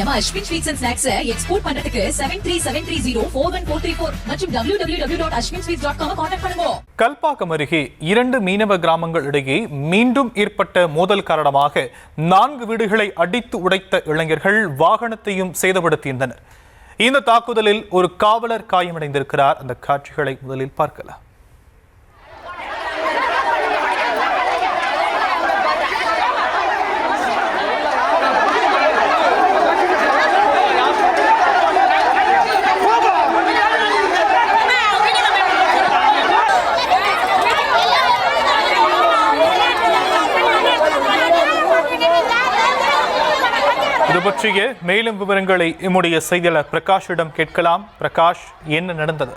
நம்ம Ashwin sweets and snacks export பண்றதுக்கு 7373041434 மற்றும் www.ashwinsweets.com கான்டாக்ட் பண்ணுங்க. கல்பாக்கம் அருகே 2 மீனவ கிராமங்கள் இடையே மீண்டும் ஏற்பட்ட மோதல் காரணமாக 4 வீடுகளை அடித்து உடைத்த இளைஞர்கள் வாகனத்தையும் சேதப்படுத்தியிருந்தனர். இந்த தாக்குதலில் ஒரு காவலர் காயமடைந்திருக்கிறார். அந்த காட்சிகளை முதலில் பார்க்கலாம். இது பற்றிய மேலும் விவரங்களை நம்முடைய செய்தியாளர் பிரகாஷிடம் கேட்கலாம். பிரகாஷ், என்ன நடந்தது?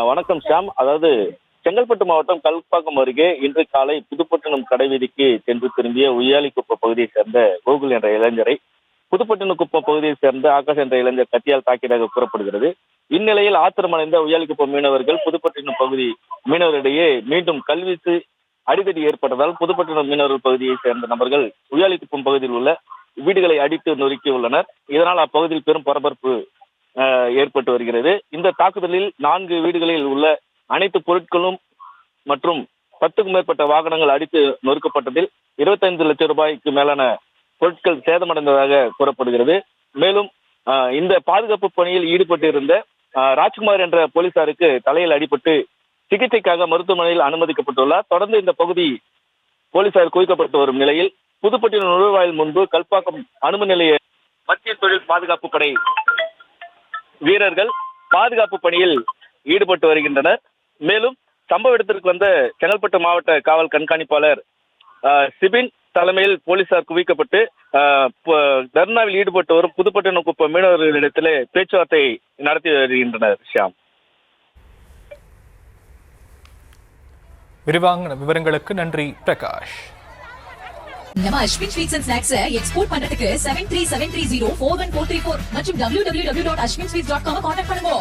வணக்கம் ஷாம். அதாவது செங்கல்பட்டு மாவட்டம் கல்பாக்கம் அருகே இன்று காலை புதுப்பட்டினம் கடைவீதிக்கு சென்று திரும்பிய உய்யாலிக்குப்பம் பகுதியைச் சேர்ந்த கோகுல் என்ற இளைஞரை புதுப்பட்டினக்குப்பம் பகுதியைச் சேர்ந்த ஆகாஷ் என்ற இளைஞர் கத்தியால் தாக்கியதாக கூறப்படுகிறது. இந்நிலையில் ஆத்திரமடைந்த உய்யாலிக்குப்பம் மீனவர்கள் புதுப்பட்டினம் பகுதி மீனவரிடையே மீண்டும் கல்வீச்சு அடிதடி ஏற்பட்டதால் புதுப்பட்டினம் மீனவர்கள் பகுதியைச் சேர்ந்த நபர்கள் உய்யாலிக்குப்பம் பகுதியில் உள்ள வீடுகளை அடித்து நொறுக்கியுள்ளனர். இதனால் அப்பகுதியில் பெரும் பரபரப்பு ஏற்பட்டு வருகிறது. இந்த தாக்குதலில் 4 வீடுகளில் உள்ள அனைத்து பொருட்களும் மற்றும் 10க்கும் மேற்பட்ட வாகனங்கள் அடித்து நொறுக்கப்பட்டதில் 25 லட்சம் ரூபாய்க்கு மேலான பொருட்கள் சேதமடைந்ததாக கூறப்படுகிறது. மேலும் இந்த பாதுகாப்பு பணியில் ஈடுபட்டிருந்த ராஜ்குமார் என்ற போலீசாருக்கு தலையில் அடிபட்டு சிகிச்சைக்காக மருத்துவமனையில் அனுமதிக்கப்பட்டுள்ளார். தொடர்ந்து இந்த பகுதி போலீசார் குவிக்கப்பட்டு வரும் நிலையில் புதுப்பட்டினம் நுழைவாயில் முன்பு கல்பாக்கம் அனுமதி நிலைய மத்திய தொழில் பாதுகாப்பு படை வீரர்கள் பாதுகாப்பு பணியில் ஈடுபட்டு வருகின்றனர். மேலும் சம்பவ இடத்திற்கு வந்த செங்கல்பட்டு மாவட்ட காவல் கண்காணிப்பாளர் சிபின் தலைமையில் போலீசார் குவிக்கப்பட்டு தர்ணாவில் ஈடுபட்டு வரும் புதுப்பட்டினம் குப்பம் மீனவர்களிடத்திலே பேச்சுவார்த்தை நடத்தி வருகின்றனர். ஷியாம், விரிவான விவரங்களுக்கு நன்றி பிரகாஷ். நம்ம Ashwin sweets and snacks export பண்றதுக்கு 7373041434 மற்றும் www.ashwinsweets.com கான்டாக்ட் பண்ணுங்க.